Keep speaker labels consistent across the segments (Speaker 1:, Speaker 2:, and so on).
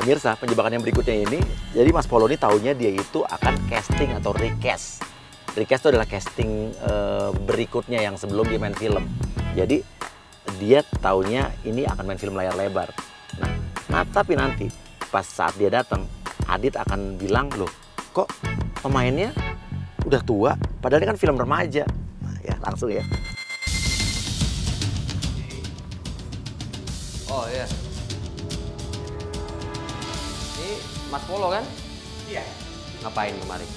Speaker 1: Pemirsa, penjebakan yang berikutnya ini, jadi Mas Polo ini taunya dia itu akan casting atau recast. Recast itu adalah casting berikutnya yang sebelum dia main film. Jadi dia taunya ini akan main film layar lebar. Nah tapi nanti pas saat dia datang, Adit akan bilang, loh kok pemainnya udah tua, padahal ini kan film remaja. Nah, ya langsung ya.
Speaker 2: Oh iya. Ini Mas Polo kan?
Speaker 3: Iya.
Speaker 2: Ngapain kemarin?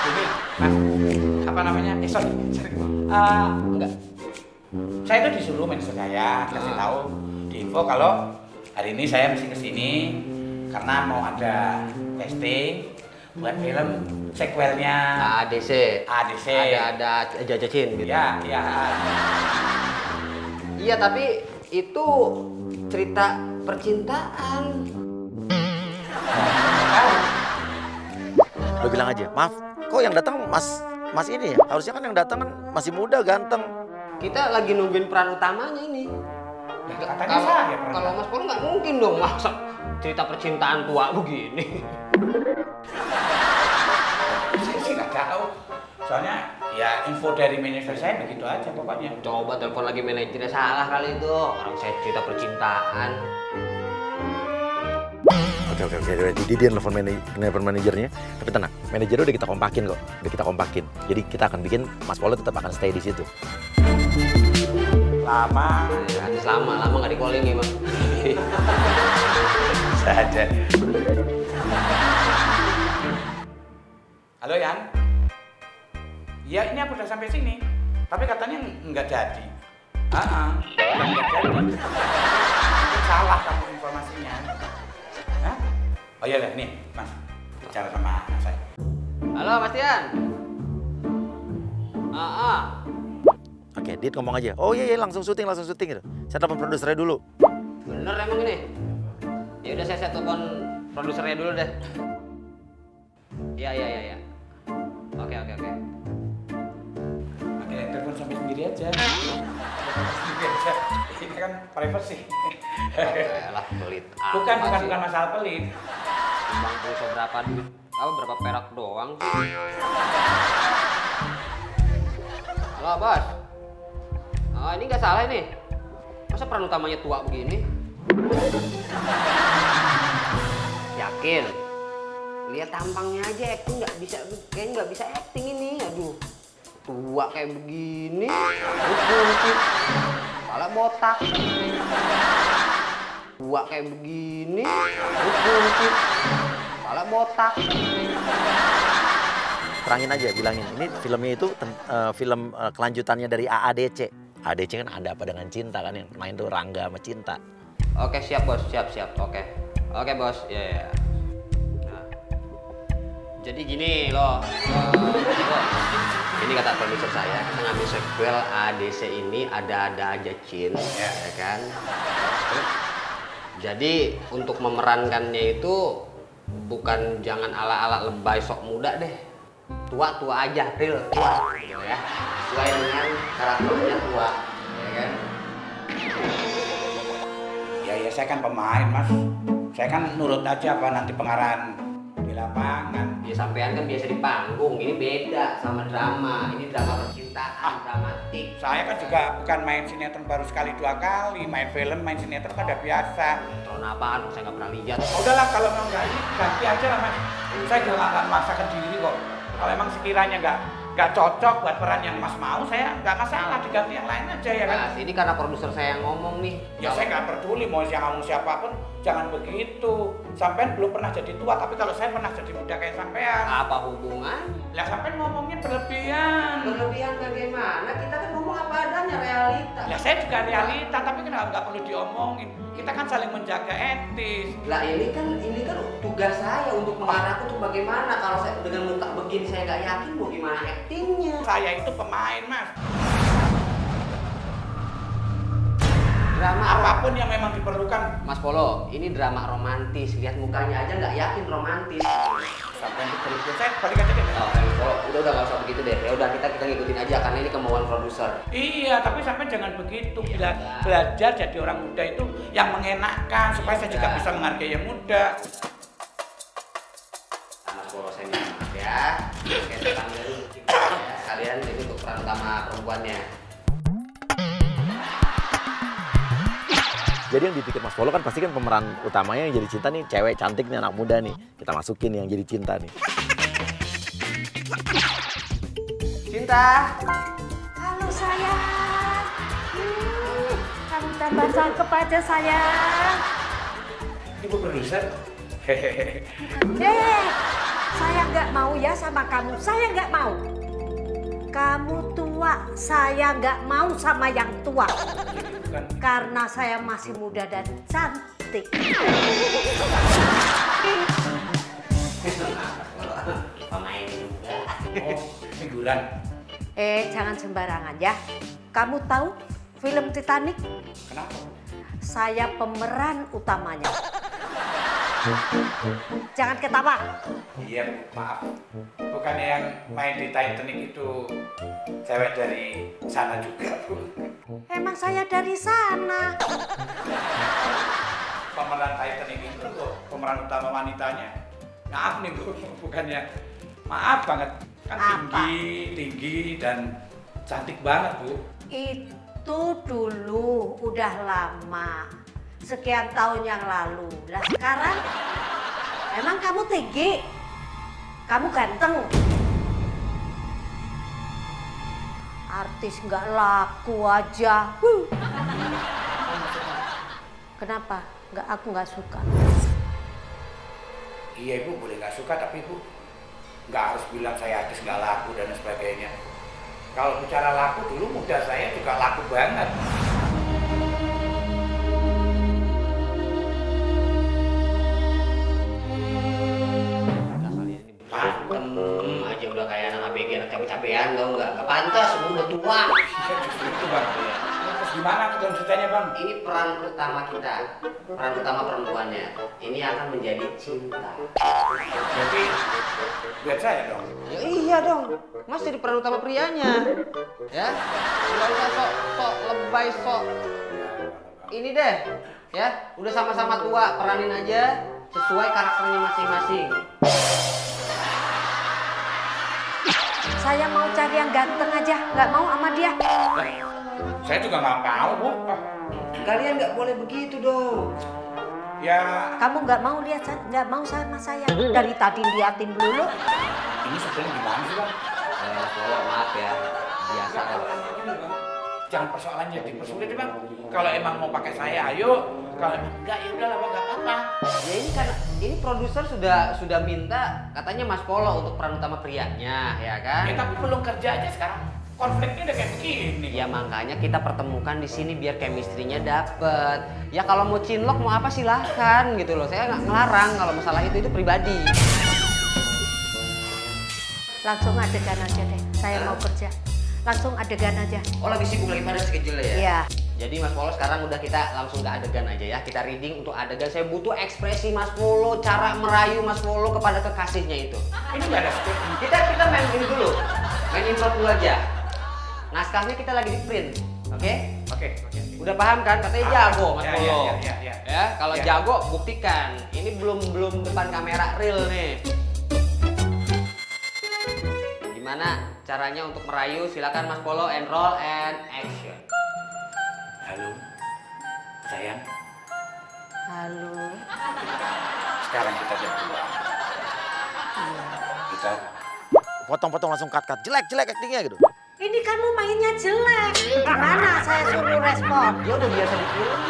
Speaker 3: Ini, Mas, apa namanya? Sorry. Enggak. Saya itu disuruh manajer saya kasih tahu di info kalau hari ini saya mesti kesini karena mau ada casting buat film sequelnya
Speaker 2: ADC.
Speaker 3: ADC.
Speaker 2: Ada Jajacin gitu.
Speaker 3: Iya, iya.
Speaker 2: Iya, tapi itu cerita percintaan.
Speaker 1: Lo bilang aja, maaf, kok yang datang mas ini ya? Harusnya kan yang datang kan masih muda, ganteng.
Speaker 2: Kita lagi nungguin peran utamanya ini.
Speaker 3: Ya, katanya saya peran.
Speaker 2: Kalau Mas Polo nggak mungkin dong masa cerita percintaan tua begini.
Speaker 3: Saya sih nggak tahu. Soalnya ya info dari manajer saya begitu aja pokoknya.
Speaker 2: Coba telepon lagi manajernya, salah kali itu. Orang saya cerita percintaan.
Speaker 1: Oke. Jadi dia nelfon manajernya. Tapi tenang, manajernya udah kita kompakin kok. Udah kita kompakin. Jadi kita akan bikin Mas Polo tetap akan stay di situ.
Speaker 3: Lama.
Speaker 2: Ya, lama nggak di calling ya, Bang.
Speaker 3: Saja. Halo Yan. Ya ini aku udah sampai sini. Tapi katanya nggak jadi. Nggak jadi. Salah kamu informasinya. Hah? Oh iya lah, nih Mas. Bicara sama anak saya.
Speaker 2: Halo Mas Tian.
Speaker 1: Oke, Dit ngomong aja. Oh iya langsung syuting gitu. Saya telepon produsernya dulu.
Speaker 2: Bener emang ini? Ya udah saya telepon produsernya dulu deh. Iya. Oke.
Speaker 3: Oke, telepon sampai sendiri aja. Ini kan privacy.
Speaker 2: Lah pelit.
Speaker 3: Bukan masalah pelit.
Speaker 2: Bang pulsa berapa duit? Berapa perak doang sih? Halo bos. Ini nggak salah ini. Masa peran utamanya tua begini? Yakin? Lihat tampangnya aja, acting kayaknya nggak bisa acting ini. Aduh, tua kayak begini, kuntit, kepala botak. Tua kayak begini, kuntit, kepala botak.
Speaker 1: Terangin aja, bilangin. Ini filmnya itu film kelanjutannya dari AADC. ADC kan Ada Apa Dengan Cinta kan, yang main tuh Rangga sama Cinta.
Speaker 2: Oke siap bos, siap. Oke bos, ya. Nah, jadi gini loh, ini kata produser saya, kita ngambil sequel ADC ini ada aja Cin, ya kan? Jadi untuk memerankannya itu bukan jangan ala-ala lebay sok muda deh, tua aja, real tua, gitu ya. Sesuai dengan karakternya tua, ya kan?
Speaker 3: Ya saya kan pemain Mas. Saya kan nurut aja apa nanti pengarahan di lapangan.
Speaker 2: Ya sampean kan biasa di panggung, ini beda sama drama. Ini drama percintaan, dramatik.
Speaker 3: Saya kan juga bukan main sinetron baru sekali 2 kali, main film, main sinetron kan udah biasa.
Speaker 2: Sinetron apaan? Saya nggak pernah lihat.
Speaker 3: Udahlah kalau mau nggak ini ganti aja lah Mas. Saya juga nggak memaksakan diri kok. Kalau emang sekiranya nggak cocok buat peran yang Mas mau, saya nggak masalah diganti yang lain aja ya kan.
Speaker 2: Mas, ini karena produser saya yang ngomong nih.
Speaker 3: Ya saya nggak peduli mau yang ngomong siapapun, jangan begitu. Sampean belum pernah jadi tua, tapi kalau saya pernah jadi muda kayak sampean.
Speaker 2: Apa hubungan?
Speaker 3: Lah sampean ngomongnya berlebihan.
Speaker 2: Berlebihan bagaimana? Kita kan ngomong apa adanya, realita.
Speaker 3: Ya saya juga realita, tapi kenapa nggak perlu diomongin? Kita kan saling menjaga etis.
Speaker 2: Lah ini kan tugas saya untuk mengarahkan untuk bagaimana. Kalau saya dengan muka begini saya nggak yakin mau gimana aktingnya.
Speaker 3: Saya itu pemain Mas.
Speaker 2: Drama
Speaker 3: Apapun yang memang diperlukan.
Speaker 2: Mas Polo, ini drama romantis. Lihat mukanya aja nggak yakin romantis.
Speaker 3: sampai berlebihan. Saya balik aja deh.
Speaker 2: Oh, udah nggak usah begitu deh. Ya udah kita ngikutin aja karena ini kemauan produser.
Speaker 3: Iya, tapi sampai jangan begitu. Belajar jadi orang muda itu yang mengenakan supaya saya juga bisa menghargai yang muda.
Speaker 2: Sama Polo saya minta maaf ya. Oke, saya panggil dulu. Ya, kalian ini untuk peran utama perempuannya.
Speaker 1: Jadi yang dipikir Mas Polo kan pasti kan pemeran utamanya yang jadi cinta nih cewek cantik nih anak muda nih. Kita masukin yang jadi cinta nih.
Speaker 2: Cinta.
Speaker 4: Halo sayang. Kamu tambah cakep aja sayang.
Speaker 3: Ibu produser. Hehehe.
Speaker 4: Saya nggak mau ya sama kamu. Saya nggak mau. Kamu tua, saya nggak mau sama yang tua. Karena saya masih muda dan cantik.
Speaker 2: Pemain juga.
Speaker 3: Oh, figuran.
Speaker 4: Jangan sembarangan ya. Kamu tahu film Titanic?
Speaker 3: Kenapa?
Speaker 4: Saya pemeran utamanya. Jangan ketawa.
Speaker 3: Iya, Bu, maaf. Bukannya yang main di Titanic itu cewek dari sana juga, Bu.
Speaker 4: Emang saya dari sana.
Speaker 3: Pemeran Titanic itu kok pemeran utama wanitanya. Maaf nih, Bu, bukannya maaf banget. Kan
Speaker 4: Apa?
Speaker 3: tinggi dan cantik banget, Bu.
Speaker 4: Itu dulu udah lama. Sekian tahun yang lalu. Lah sekarang emang kamu tinggi? Kamu ganteng? Artis nggak laku aja. Kenapa? Aku nggak suka.
Speaker 3: Iya, Ibu boleh nggak suka, tapi Ibu nggak harus bilang saya artis nggak laku dan sebagainya. Kalau bicara laku, dulu muda saya juga laku banget.
Speaker 2: Pantem aja udah kayak anak ABG, anak cabe-cabean tau nggak? Nggak pantas, udah tua.
Speaker 3: Iya, justru itu, Bang. Terus gimana tuh ceritanya, Bang?
Speaker 2: Ini peran utama kita, peran utama perempuannya. Ini akan menjadi cinta.
Speaker 3: Jadi buat saya dong.
Speaker 2: Ya iya dong, Mas jadi peran utama prianya. Ya, nggak usah sok lebay sok. Ini deh, ya, udah sama-sama tua, peranin aja sesuai karakternya masing-masing.
Speaker 4: Saya mau cari yang ganteng aja, nggak mau sama dia.
Speaker 3: Saya juga nggak mau, Bu.
Speaker 2: Kalian nggak boleh begitu dong.
Speaker 3: Ya,
Speaker 4: Kamu nggak mau lihat, nggak mau sama saya. Dari tadi liatin dulu.
Speaker 3: ini sebetulnya gimana sih, Bang?
Speaker 2: Maaf ya, biasa.
Speaker 3: Jangan persoalannya dipersulit, Bang. Kalau emang mau pakai saya, ayo. Kalau emang enggak, ya udah lah, Bang, nggak apa-apa.
Speaker 2: Ya ini karena ini produser sudah minta katanya Mas Polo untuk peran utama prianya, ya kan?
Speaker 3: Ya tapi belum kerja aja sekarang. Konfliknya udah kayak begini.
Speaker 2: Ya makanya kita pertemukan di sini biar chemistry-nya dapet. Ya kalau mau cinlok mau apa silahkan gitu loh. Saya nggak ngelarang kalau masalah itu pribadi.
Speaker 4: Langsung adegan aja deh. Saya mau kerja. Langsung adegan aja.
Speaker 2: Oh lagi sibuk lagi pada schedule ya?
Speaker 4: Iya.
Speaker 2: Jadi Mas Polo sekarang udah kita langsung ke adegan aja ya. Kita reading untuk adegan. Saya butuh ekspresi Mas Polo, cara merayu Mas Polo kepada kekasihnya itu.
Speaker 3: Ini nggak ada script.
Speaker 2: Kita main ini dulu. Main improv dulu aja. Naskahnya kita lagi di print. Oke?
Speaker 3: Oke.
Speaker 2: Udah paham kan? Katanya jago Mas
Speaker 3: Ya,
Speaker 2: Polo.
Speaker 3: ya.
Speaker 2: Ya, kalau
Speaker 3: Ya.
Speaker 2: jago buktikan. Ini belum depan kamera real nih. Gimana caranya untuk merayu? Silakan Mas Polo and roll and action.
Speaker 3: Halo, sayang.
Speaker 4: Halo.
Speaker 3: Sekarang kita berdua. Kita
Speaker 1: Potong-potong langsung cut jelek actingnya gitu.
Speaker 4: Ini kamu mainnya jelek. Mana saya suruh respon?
Speaker 2: Dia udah biasa di film.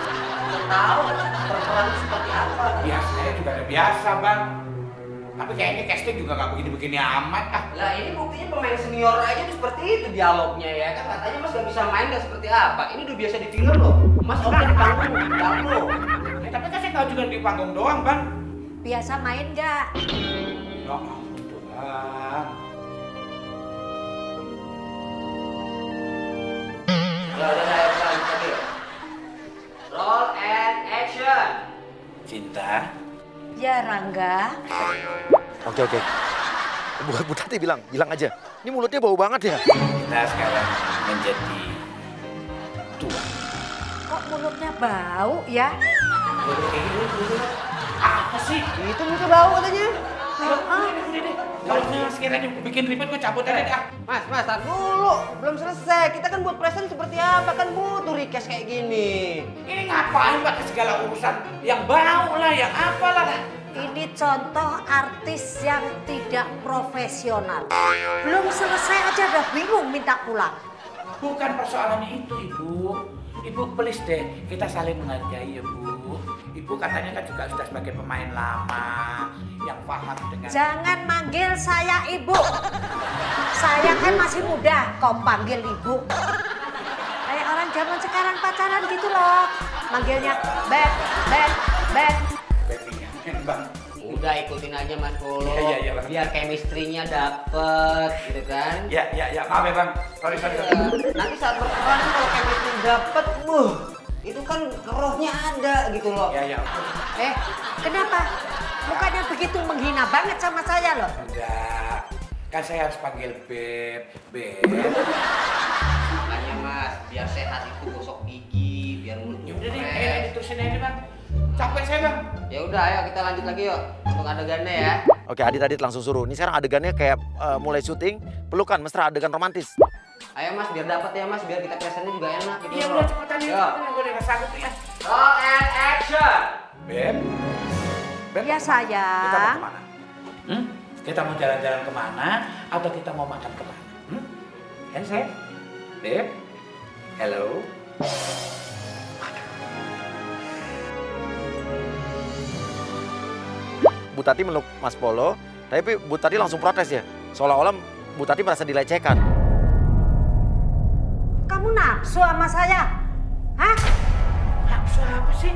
Speaker 2: Udah tahu berperan seperti apa.
Speaker 3: biasa, saya juga udah biasa, Bang. Tapi kayaknya casting juga nggak begini-begini amat ah.
Speaker 2: Lah ini buktinya pemain senior aja tuh seperti itu dialognya ya kan. Katanya Mas gak bisa main gak seperti apa. Ini udah biasa di film loh. Mas oke di panggung, jago.
Speaker 3: Tapi kan saya tahu juga di panggung doang, Bang.
Speaker 4: Biasa main nggak?
Speaker 3: Ya ampun, Bang.
Speaker 2: Udah saya pelan lagi. Roll and action.
Speaker 3: Cinta.
Speaker 4: Ya Rangga.
Speaker 1: Oke. Bu Tati bilang aja. Ini mulutnya bau banget ya.
Speaker 3: Kita sekarang menjadi tua.
Speaker 4: Kok mulutnya bau ya?
Speaker 3: Apa sih?
Speaker 2: Itu muka bau katanya.
Speaker 3: Udah deh. Kalau sekiranya bikin ribet gue cabut aja dah.
Speaker 2: Mas, tar dulu. Belum selesai. Kita kan buat present seperti apa? Kan butuh request kayak gini.
Speaker 3: Ini ngapain pakai segala urusan yang bau lah, yang apalah.
Speaker 4: Ini contoh artis yang tidak profesional. Belum selesai aja udah bingung minta pulang.
Speaker 3: Bukan persoalannya itu, Ibu. Ibu please deh, kita saling menghargai ya, Bu. Ibu katanya kan juga sudah sebagai pemain lama yang paham dengan...
Speaker 4: Jangan manggil saya ibu. Saya kan masih muda, kau panggil ibu. Kayak orang zaman sekarang pacaran gitu loh. Manggilnya beb.
Speaker 3: Babynya, Bang.
Speaker 2: Udah ikutin aja Mas Polo.
Speaker 3: Iya, Bang.
Speaker 2: Biar chemistry-nya dapet gitu kan.
Speaker 3: Ya, maaf ya, Bang. Sorry.
Speaker 2: Nanti saat berperan kalau chemistry dapet, itu kan rohnya ada gitu loh.
Speaker 3: Ya.
Speaker 4: Kenapa? Mukanya begitu menghina banget sama saya loh.
Speaker 3: Enggak. Kan saya harus panggil Beb.
Speaker 2: Makanya Mas, biar sehat itu gosok gigi, biar mulutnya
Speaker 3: Udah deh,
Speaker 2: fresh.
Speaker 3: diterusin aja, Bang. Capek saya, Bang.
Speaker 2: Ya udah, ayo kita lanjut lagi yuk untuk adegannya ya.
Speaker 1: Oke, Adit langsung suruh. Ini sekarang adegannya kayak mulai syuting, pelukan, mesra, adegan romantis.
Speaker 2: Ayo Mas, biar dapat ya Mas, biar kita presentnya juga enak gitu.
Speaker 3: Iya, udah cepetan ya. Gue udah nggak sanggup ya.
Speaker 2: Roll and action.
Speaker 3: Beb.
Speaker 4: Ya sayang.
Speaker 3: Kita mau kemana? Kita mau jalan-jalan kemana atau kita mau makan kemana? Kan saya? Beb? Hello?
Speaker 1: Bu Tati meluk Mas Polo, tapi Bu Tati langsung protes ya. Seolah-olah Bu Tati merasa dilecehkan.
Speaker 4: Kamu nafsu sama saya? Hah?
Speaker 3: Nafsu apa sih?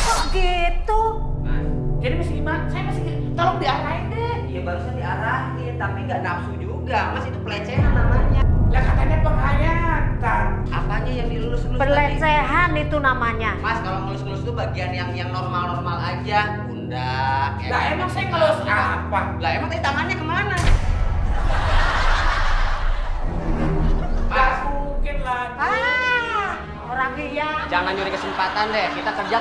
Speaker 4: Kok gitu?
Speaker 2: Mas,
Speaker 3: Jadi mesti gimana? Saya masih tolong diarahin deh.
Speaker 2: iya barusan diarahin, tapi nggak nafsu juga. Mas, itu pelecehan namanya.
Speaker 3: Lah katanya penghayatan.
Speaker 2: Apanya yang dilulus-lulus tadi?
Speaker 4: Pelecehan itu namanya.
Speaker 2: Mas, kalau ngelus-ngelus itu bagian yang normal-normal aja. Pundak. ya
Speaker 3: Lah
Speaker 2: kan?
Speaker 3: emang saya ngelus apa?
Speaker 2: Lah emang tadi tangannya kemana?
Speaker 3: Mas, mungkin lah.
Speaker 4: Orang iya.
Speaker 2: Jangan nyuri kesempatan deh, kita kerja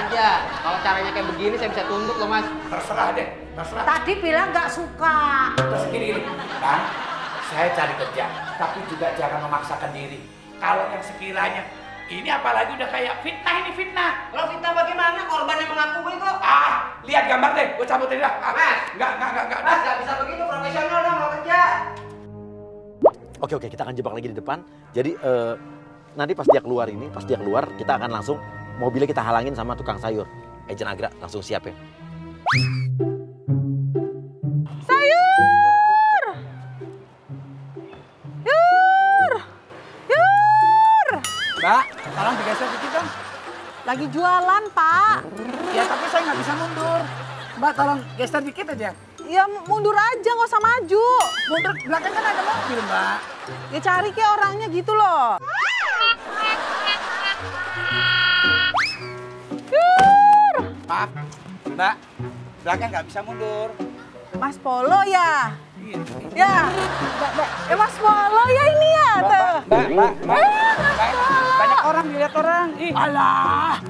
Speaker 2: aja. Kalau caranya kayak begini saya bisa tuntut loh Mas.
Speaker 3: Terserah deh, terserah.
Speaker 4: Tadi bilang nggak suka.
Speaker 3: Terus gini. Bang, saya cari kerja, tapi juga jangan memaksakan diri. Kalau yang sekiranya, ini apalagi udah kayak fitnah ini fitnah.
Speaker 2: Kalau fitnah bagaimana? Korban yang mengakui kok.
Speaker 3: Lihat gambar deh, gue cabutin dah.
Speaker 2: Mas.
Speaker 3: Enggak.
Speaker 2: Mas, nggak bisa begitu, profesional dong mau kerja.
Speaker 1: Oke, kita akan jebak lagi di depan. Jadi nanti pas dia keluar, kita akan langsung mobilnya kita halangin sama tukang sayur. Ejen Agra langsung siap ya.
Speaker 3: Mbak, tolong digeser dikit dong.
Speaker 5: Lagi jualan, Pak.
Speaker 3: Ya, tapi saya nggak bisa mundur. Mbak, tolong geser dikit aja.
Speaker 5: Ya mundur aja, nggak usah maju.
Speaker 3: Mundur, belakang kan ada mobil, Mbak.
Speaker 5: Ya cari ke orangnya gitu loh.
Speaker 3: Maaf, Mbak. Belakang nggak bisa mundur.
Speaker 5: Mas Polo ya?
Speaker 3: Iya.
Speaker 5: Ya, Mas Polo ya ini ya.
Speaker 3: Mbak. Banyak orang, dilihat orang. Ih. Alah.